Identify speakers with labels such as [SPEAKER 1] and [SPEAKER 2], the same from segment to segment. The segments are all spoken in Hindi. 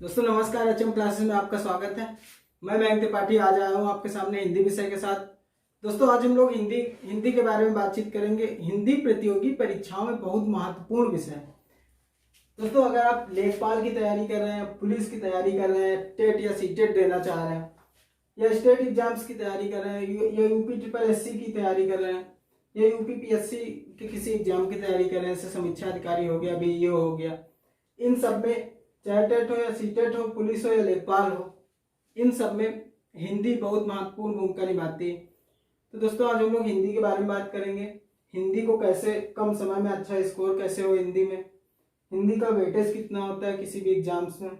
[SPEAKER 1] दोस्तों नमस्कार, एचएम क्लासेस में आपका स्वागत है। मैं मयंक त्रिपाठी आज आया हूँ आपके सामने हिंदी विषय के साथ। दोस्तों आज हम लोग हिंदी के बारे में बातचीत करेंगे। हिंदी प्रतियोगी परीक्षाओं में बहुत महत्वपूर्ण विषय है। दोस्तों अगर आप लेखपाल की तैयारी कर रहे हैं, पुलिस की तैयारी कर रहे हैं, टेट या सीटेट देना चाह रहे हैं, या स्टेट एग्जाम्स की तैयारी कर रहे हैं, या यूपी ट्रिपल एससी की तैयारी कर रहे हैं, या यूपी पीएससी के किसी एग्जाम की तैयारी कर रहे हैं, जैसे समीक्षा अधिकारी हो गया, बीईओ हो गया, इन सब में चाहे टेट हो या सीटेट हो, पुलिस हो या लेखपाल हो, इन सब में हिंदी बहुत महत्वपूर्ण भूमिका निभाती है। तो दोस्तों आज हम लोग हिंदी के बारे में बात करेंगे। हिंदी को कैसे कम समय में अच्छा स्कोर कैसे हो, हिंदी में हिंदी का वेटेज कितना होता है किसी भी एग्जाम्स में,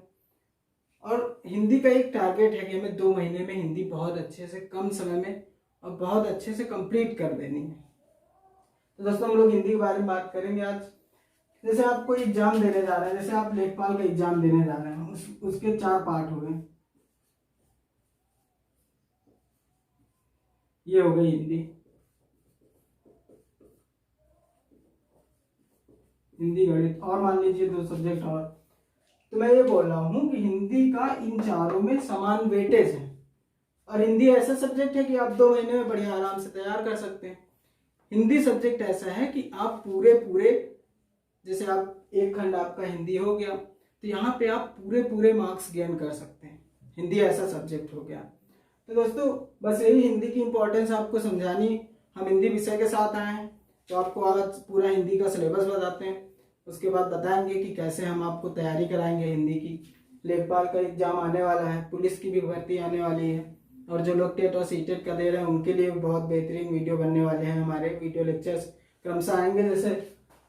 [SPEAKER 1] और हिंदी का एक टारगेट है कि हमें 2 महीने में हिंदी बहुत अच्छे से कम समय में और बहुत अच्छे से कंप्लीट कर देनी है। तो दोस्तों हम लोग हिंदी के बारे में बात करेंगे आज। जैसे आप कोई एग्जाम देने जा रहे हैं, जैसे आप लेखपाल का एग्जाम देने जा रहे हैं, उसके 4 पार्ट हो गए। ये हो गई हिंदी, गणित, और मान लीजिए 2 सब्जेक्ट और। तो मैं ये बोल रहा हूँ कि हिंदी का इन चारों में समान वेटेज है, और हिंदी ऐसा सब्जेक्ट है कि आप 2 महीने में बढ़िया आराम से तैयार कर सकते हैं। हिंदी सब्जेक्ट ऐसा है कि आप पूरे जैसे आप एक खंड आपका हिंदी हो गया, तो यहाँ पे आप पूरे मार्क्स गेन कर सकते हैं। हिंदी ऐसा सब्जेक्ट हो गया। तो दोस्तों बस यही हिंदी की इम्पोर्टेंस आपको समझानी। हम हिंदी विषय के साथ आए हैं, तो आपको आज पूरा हिंदी का सिलेबस बताते हैं। उसके बाद बताएंगे कि कैसे हम आपको तैयारी कराएंगे हिंदी की। लेखपाल का एग्जाम आने वाला है, पुलिस की भी भर्ती आने वाली है, और जो लोग टेट और सीटेट का दे रहे हैं उनके लिए बहुत बेहतरीन वीडियो बनने वाले हैं। हमारे वीडियो लेक्चर्स क्रमशः आएंगे। जैसे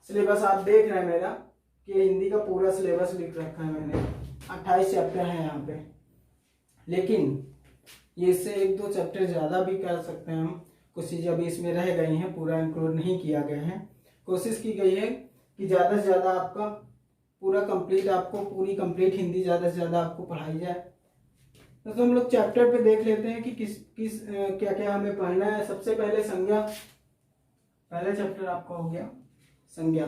[SPEAKER 1] सिलेबस आप देख रहे हैं मेरा, कि हिंदी का पूरा सिलेबस लिख रखा है मैंने। 28 चैप्टर हैं यहाँ पे, लेकिन ये इससे 1-2 चैप्टर ज़्यादा भी कर सकते हैं हम। कुछ चीज़ें अभी इसमें रह गई हैं, पूरा इंक्लूड नहीं किया गया है। कोशिश की गई है कि ज़्यादा से ज़्यादा आपका पूरा कंप्लीट, आपको पूरी कंप्लीट हिंदी ज़्यादा से ज़्यादा आपको पढ़ाई जाए। तो हम लोग चैप्टर पे देख लेते हैं कि किस क्या क्या हमें पढ़ना है। सबसे पहले संज्ञा, पहला चैप्टर आपका हो गया संज्ञा।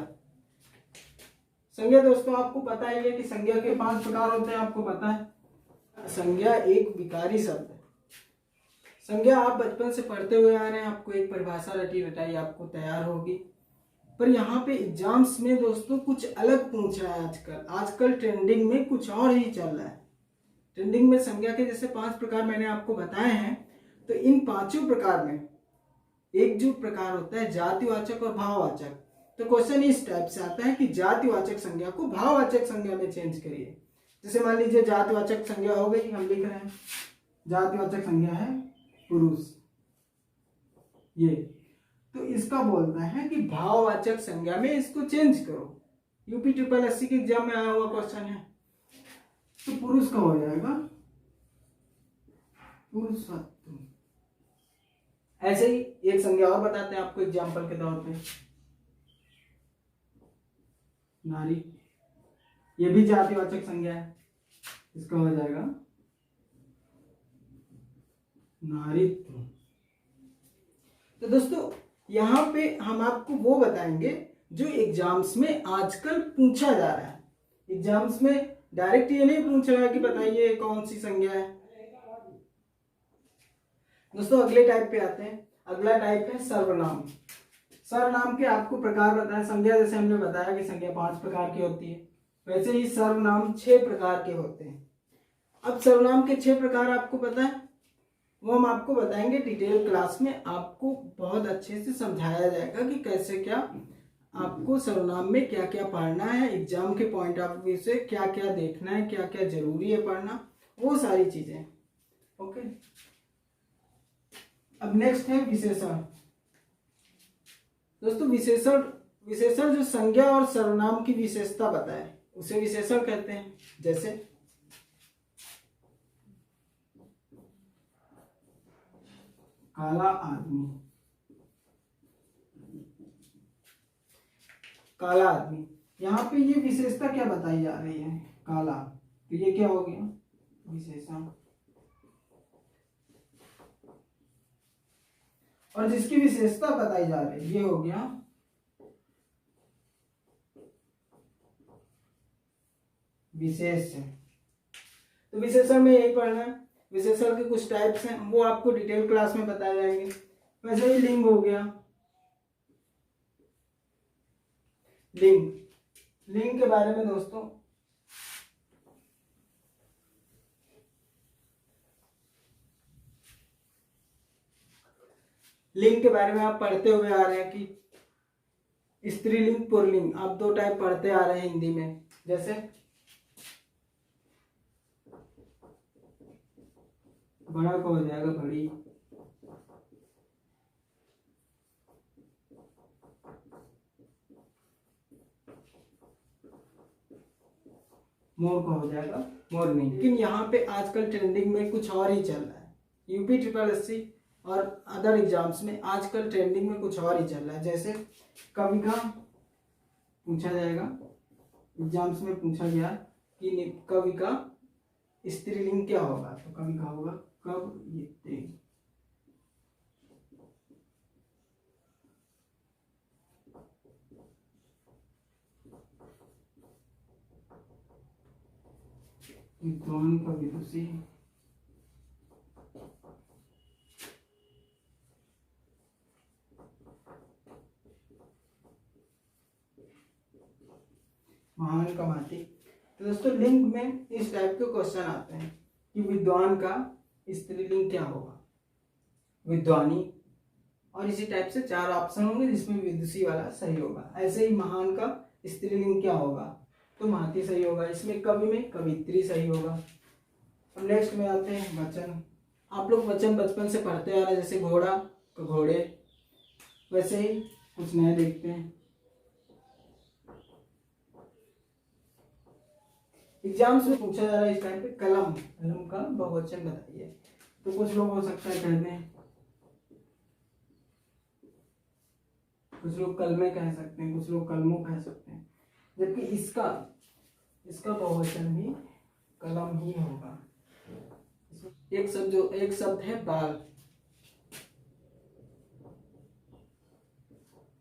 [SPEAKER 1] संज्ञा दोस्तों आपको पता ही है कि संज्ञा के 5 प्रकार होते हैं, आपको पता है। संज्ञा एक विकारी शब्द है। संज्ञा आप बचपन से पढ़ते हुए आ रहे हैं, आपको एक परिभाषा रटी रटाई आपको तैयार होगी। पर यहाँ पे एग्जाम्स में दोस्तों कुछ अलग पूछ रहा है। आजकल ट्रेंडिंग में कुछ और ही चल रहा है। ट्रेंडिंग में संज्ञा के जैसे 5 प्रकार मैंने आपको बताए हैं, तो इन 5 प्रकार में एक जो प्रकार होता है जातिवाचक और भाववाचक। तो क्वेश्चन इस टाइप से आता है कि जातिवाचक संज्ञा को भाववाचक संज्ञा में चेंज करिए। जैसे मान लीजिए जातिवाचक संज्ञा हो गई, हम लिख रहे हैं जातिवाचक संज्ञा है पुरुष, ये तो इसका बोलता है कि भाववाचक संज्ञा में इसको चेंज करो। यूपी ट्रिपल एससी के एग्जाम में आया हुआ क्वेश्चन है। तो पुरुष का हो जाएगा पुरुषत्व। ऐसे ही एक संज्ञा और बताते हैं आपको एग्जाम्पल के तौर पे, नारी। ये भी जातिवाचक संज्ञा है, इसका हो जाएगा नारीत्व। तो दोस्तों यहाँ पे हम आपको वो बताएंगे जो एग्जाम्स में आजकल पूछा जा रहा है। एग्जाम्स में डायरेक्ट ये नहीं पूछ रहा है कि बताइए कौन सी संज्ञा है। दोस्तों अगले टाइप पे आते हैं। अगला टाइप है सर्वनाम। सर्वनाम के आपको प्रकार बताया। संज्ञा जैसे हमने बताया कि संज्ञा 5 प्रकार की होती है, वैसे ही सर्वनाम 6 प्रकार के होते हैं। अब सर्वनाम के 6 प्रकार आपको पता है, वो हम आपको बताएंगे डिटेल क्लास में। आपको बहुत अच्छे से समझाया जाएगा कि कैसे क्या आपको सर्वनाम में क्या क्या पढ़ना है, एग्जाम के पॉइंट ऑफ व्यू से क्या क्या देखना है, क्या क्या जरूरी है पढ़ना, वो सारी चीजें। ओके, अब नेक्स्ट है विशेषण। दोस्तों विशेषण जो संज्ञा और सर्वनाम की विशेषता बताए उसे विशेषण कहते हैं। जैसे काला आदमी, काला आदमी, यहाँ पे ये विशेषता क्या बताई जा रही है, काला, तो ये क्या हो गया विशेषण। और जिसकी विशेषता बताई जा रही है ये हो गया विशेष। तो विशेषण में यही पढ़ना है। विशेषण के कुछ टाइप्स हैं, वो आपको डिटेल क्लास में बताए जाएंगे। वैसे ही लिंग हो गया। लिंग, लिंग के बारे में दोस्तों लिंग के बारे में आप पढ़ते हुए आ रहे हैं कि स्त्रीलिंग पुल्लिंग, आप दो टाइप पढ़ते आ रहे हैं हिंदी में। जैसे बड़ा का हो जाएगा बड़ी, मोर का हो जाएगा मोरनी। लेकिन यहाँ पे आजकल ट्रेंडिंग में कुछ और ही चल रहा है। यूपी ट्रिपल एससी और अदर एग्जाम्स में आजकल ट्रेंडिंग में कुछ और ही चल रहा है। जैसे कवि का पूछा जाएगा, एग्जाम्स में पूछा गया कि कवि का स्त्रीलिंग क्या होगा, तो कवि का होगा कवयित्री। विद्वान का विदुषी, महान का माटी। तो दोस्तों लिंग में इस टाइप के क्वेश्चन आते हैं कि विद्वान का स्त्रीलिंग क्या होगा, विद्वानी, और इसी टाइप से 4 ऑप्शन होंगे जिसमें विदुषी वाला सही होगा। ऐसे ही महान का स्त्रीलिंग क्या होगा, तो महती सही होगा। इसमें कवि में कवित्री सही होगा। अब नेक्स्ट में आते हैं वचन। आप लोग वचन बचपन से पढ़ते आ रहे हैं, जैसे घोड़ा तो घोड़े, वैसे ही कुछ नया देखते हैं। एग्जाम्स में पूछा जा रहा है इस टाइम पे कलम, कलम का बहुवचन बताइए। तो कुछ लोग हो सकता है कहते हैं, कुछ लोग कलमे कह सकते हैं, कुछ लोग कलमों कह सकते हैं, जबकि इसका बहुवचन भी कलम ही होगा। एक शब्द है बाल,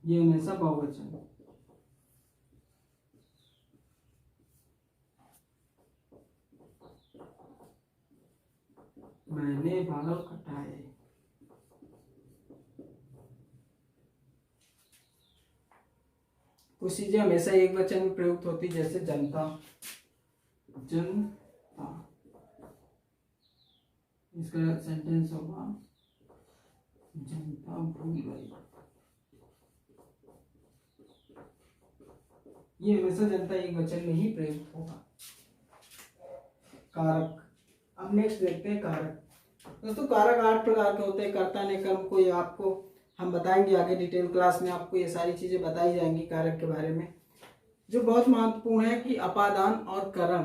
[SPEAKER 1] ये हमेशा बहुवचन। मैंने बाल कटाए, कुछ चीजें हमेशा एक वचन में प्रयुक्त होती, जैसे जनता, जनता, इसका सेंटेंस होगा जनता भूल गई। ये हमेशा जनता एक वचन में ही प्रयुक्त होगा। कारक, अब नेक्स्ट देखते हैं कारक। दोस्तों कारक 8 प्रकार के होते हैं। कर्ता ने कर्म को, ये आपको हम बताएंगे आगे डिटेल क्लास में, आपको ये सारी चीजें बताई जाएंगी कारक के बारे में। जो बहुत महत्वपूर्ण है कि अपादान और करण,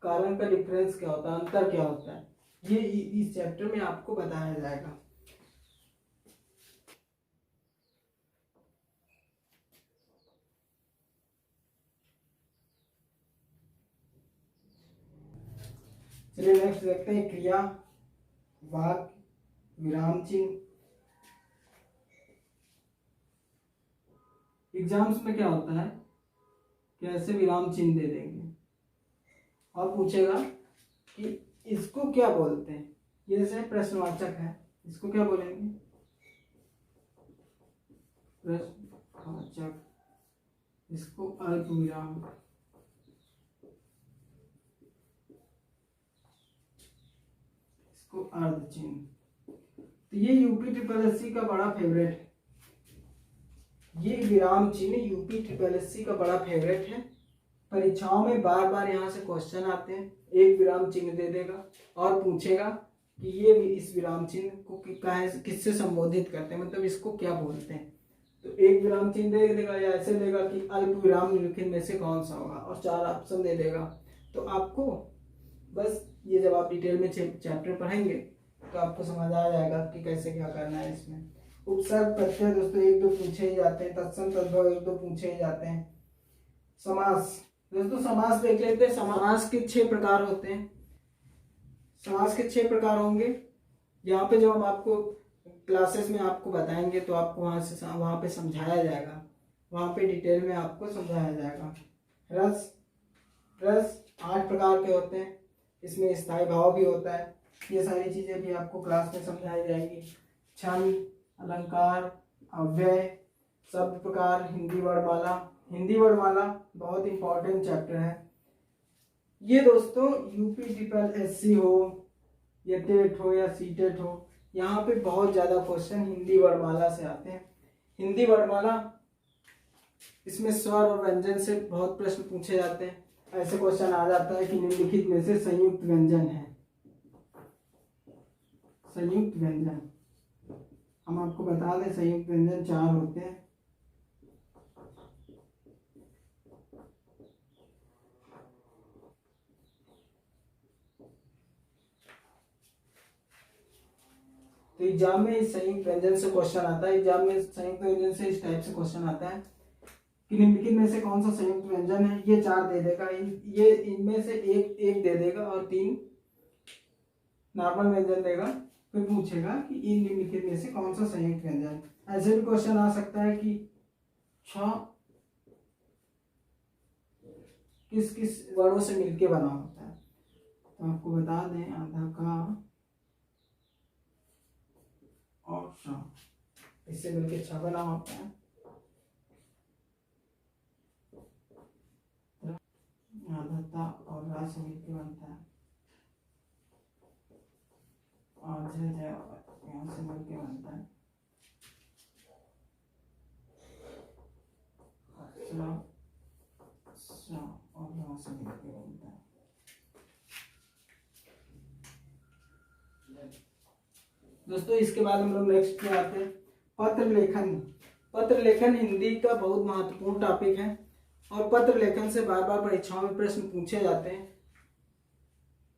[SPEAKER 1] कारण का डिफरेंस क्या होता है, अंतर क्या होता है, ये इस चैप्टर में आपको बताया जाएगा। चलिए नेक्स्ट देखते हैं क्रिया, वाक्य, विराम चिन्ह। एग्जाम्स में क्या होता है, कैसे विराम चिन्ह दे देंगे और पूछेगा कि इसको क्या बोलते हैं। ये जैसे प्रश्नवाचक है, इसको क्या बोलेंगे, प्रश्नवाचक, इसको अल्प विराम, इसको अर्ध चिन्ह। तो ये यूपी ट्रिपल एससी का बड़ा फेवरेट है, ये विराम चिन्ह यूपी ट्रिपल एससी का बड़ा फेवरेट है। परीक्षाओं में बार बार यहाँ से क्वेश्चन आते हैं, एक विराम चिन्ह दे देगा और पूछेगा कि ये इस विराम चिन्ह को किससे संबोधित करते हैं, मतलब इसको क्या बोलते हैं। तो एक विराम चिन्ह दे देगा या ऐसे देगा कि अल्प विराम निम्नलिखित में से कौन सा होगा, और 4 ऑप्शन दे देगा। तो आपको बस ये जब आप डिटेल में चैप्टर पढ़ेंगे तो आपको समझ आ जाएगा कि कैसे क्या करना है इसमें। उपसर्ग प्रत्यय दोस्तों 1-2 पूछे ही जाते हैं, तत्सम तद्भव 1-2 पूछे ही जाते हैं। समास दोस्तों, समास देख लेते हैं। समास के 6 प्रकार होते हैं। समास के 6 प्रकार होंगे, यहाँ पे जो हम आपको क्लासेस में आपको बताएंगे तो आपको वहाँ पे समझाया जाएगा, वहाँ पे डिटेल में आपको समझाया जाएगा। रस 8 प्रकार के होते हैं। इसमें स्थायी भाव भी होता है। ये सारी चीज़ें भी आपको क्लास में समझाई जाएंगी। छंद, अलंकार, अव्यय, शब्द प्रकार, हिंदी वर्णमाला। हिंदी वर्णमाला बहुत इंपॉर्टेंट चैप्टर है ये दोस्तों। UPSSC हो या टेट हो या सीटेट हो, यहाँ पे बहुत ज़्यादा क्वेश्चन हिंदी वर्णमाला से आते हैं। हिंदी वर्णमाला, इसमें स्वर और व्यंजन से बहुत प्रश्न पूछे जाते हैं। ऐसे क्वेश्चन आ जाता है कि निम्नलिखित में से संयुक्त व्यंजन है। संयुक्त व्यंजन हम आपको बता दें, संयुक्त व्यंजन 4 होते हैं। तो एग्जाम में इस संयुक्त व्यंजन से क्वेश्चन आता है। एग्जाम में संयुक्त व्यंजन से इस टाइप से क्वेश्चन आता है कि निम्नलिखित में से कौन सा संयुक्त व्यंजन है। ये 4 दे देगा, ये इनमें से एक दे देगा और 3 नॉर्मल व्यंजन देगा। फिर पूछेगा कि इन निम्नलिखित में से कौन सा संयुक्त व्यंजन। ऐसे भी क्वेश्चन आ सकता है कि किस किस वर्णों से मिलके बना होता है। तो आपको बता दें, आधा का और श इससे मिलके छ बना होता है। आधा और रा से मिलके बनता है। और यहाँ से मिलके बनता है। और यहाँ से मिलके बनता है। दोस्तों इसके बाद हम लोग नेक्स्ट पे आते हैं, पत्र लेखन। पत्र लेखन हिंदी का बहुत महत्वपूर्ण टॉपिक है और पत्र लेखन से बार बार परीक्षाओं में प्रश्न पूछे जाते हैं।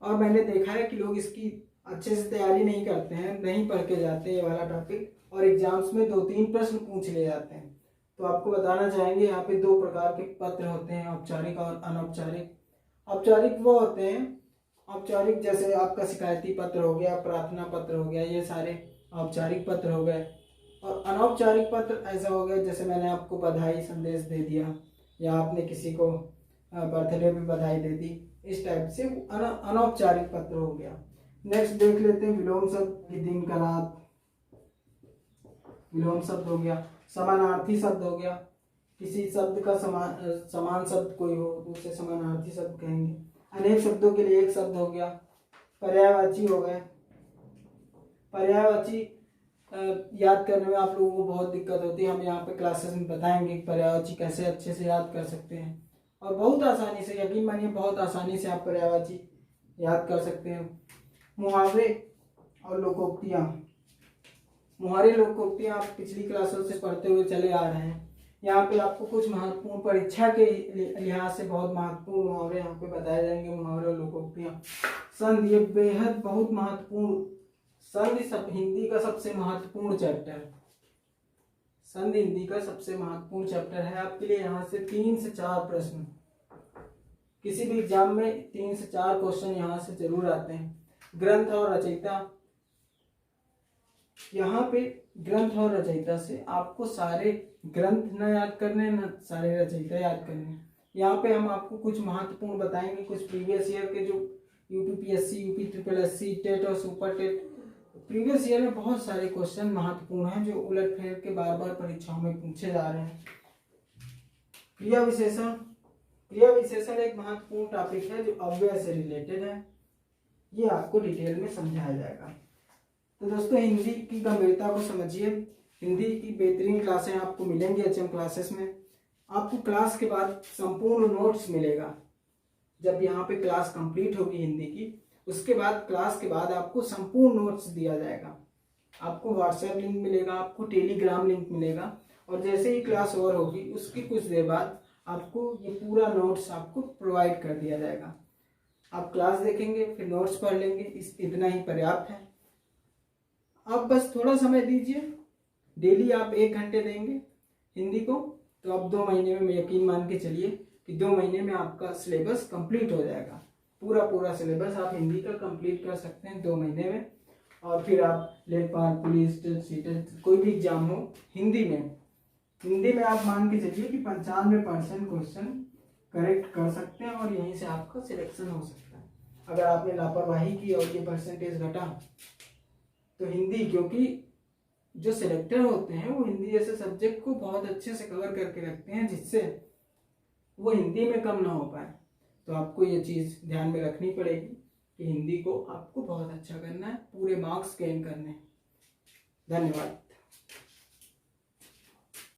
[SPEAKER 1] और मैंने देखा है कि लोग इसकी अच्छे से तैयारी नहीं करते हैं, नहीं पढ़ के जाते ये वाला टॉपिक, और एग्जाम्स में 2-3 प्रश्न पूछ लिए जाते हैं। तो आपको बताना चाहेंगे, यहाँ पे 2 प्रकार के पत्र होते हैं, औपचारिक और अनौपचारिक। औपचारिक वो होते हैं, औपचारिक जैसे आपका शिकायती पत्र हो गया, प्रार्थना पत्र हो गया, ये सारे औपचारिक पत्र हो गए। और अनौपचारिक पत्र ऐसा हो गया जैसे मैंने आपको बधाई संदेश दे दिया या आपने किसी को बर्थडे पे बधाई दे दी, इस टाइप से अनौपचारिक पत्र हो गया। नेक्स्ट देख लेते हैं विलोम शब्द की दिन का रात, विलोम शब्द हो गया। समानार्थी शब्द हो गया, किसी शब्द का समान शब्द कोई हो तो उसे समानार्थी शब्द कहेंगे। अनेक शब्दों के लिए एक शब्द हो गया। पर्यायवाची हो गए। पर्यायवाची याद करने में आप लोगों को बहुत दिक्कत होती है, हम यहाँ पे क्लासेस में बताएंगे कि पर्यायवाची कैसे अच्छे से याद कर सकते हैं। और बहुत आसानी से, यकीन मानिए बहुत आसानी से आप पर्यायवाची याद कर सकते हैं। मुहावरे और लोकोक्तियाँ। मुहावरे लोकोक्तियाँ आप पिछली क्लासों से पढ़ते हुए चले आ रहे हैं। यहाँ पे आपको कुछ महत्वपूर्ण, परीक्षा के लिहाज से बहुत महत्वपूर्ण मुहावरे यहाँ पे बताए जाएंगे। मुहावरे और लोकोक्तियाँ। संधि, ये बेहद बहुत महत्वपूर्ण, संधि सब हिंदी का सबसे महत्वपूर्ण चैप्टर है। संधि हिंदी का सबसे महत्वपूर्ण चैप्टर है। आपके लिए यहाँ से 3 से 4 प्रश्न, किसी भी एग्जाम में 3 से 4 क्वेश्चन यहाँ से जरूर आते हैं। ग्रंथ और रचयिता, यहाँ पे ग्रंथ और रचयिता से आपको सारे ग्रंथ न याद करने, न सारे रचयिता याद करने। यहाँ पे हम आपको कुछ महत्वपूर्ण बताएंगे, कुछ प्रीवियस ईयर के जो UPPSC, UPSSC, टेट और सुपर टेट प्रीवियस ईयर में बहुत सारे क्वेश्चन महत्वपूर्ण हैं जो उलट फेर के बार बार परीक्षाओं में पूछे जा रहे हैं। क्रिया विशेषण। क्रिया विशेषण एक महत्वपूर्ण टॉपिक है जो अव्यय से रिलेटेड है, ये आपको डिटेल में समझाया जाएगा। तो दोस्तों हिंदी की गंभीरता को समझिए। हिंदी की बेहतरीन क्लासें आपको मिलेंगी HM क्लासेस में। आपको क्लास के बाद संपूर्ण नोट्स मिलेगा। जब यहाँ पे क्लास कंप्लीट होगी हिंदी की, उसके बाद क्लास के बाद आपको संपूर्ण नोट्स दिया जाएगा। आपको व्हाट्सएप लिंक मिलेगा, आपको टेलीग्राम लिंक मिलेगा, और जैसे ही क्लास ओवर होगी उसकी कुछ देर बाद आपको ये पूरा नोट्स आपको प्रोवाइड कर दिया जाएगा। आप क्लास देखेंगे, फिर नोट्स पढ़ लेंगे, इतना ही पर्याप्त है। आप बस थोड़ा समय दीजिए, डेली आप 1 घंटे देंगे हिंदी को, तो आप 2 महीने में यकीन मान के चलिए कि 2 महीने में आपका सिलेबस कंप्लीट हो जाएगा। पूरा सिलेबस आप हिंदी का कंप्लीट कर सकते हैं 2 महीने में। और फिर आप लेखपाल, पुलिस, सीटेट, कोई भी एग्जाम हो हिंदी में आप मान के चलिए कि 95% क्वेश्चन करेक्ट कर सकते हैं और यहीं से आपका सिलेक्शन हो सकता है। अगर आपने लापरवाही की और ये परसेंटेज घटा तो हिंदी, क्योंकि जो सिलेक्टर होते हैं वो हिंदी जैसे सब्जेक्ट को बहुत अच्छे से कवर करके रखते हैं जिससे वो हिंदी में कम ना हो पाए। तो आपको ये चीज़ ध्यान में रखनी पड़ेगी कि हिंदी को आपको बहुत अच्छा करना है, पूरे मार्क्स गेन करने हैं। धन्यवाद।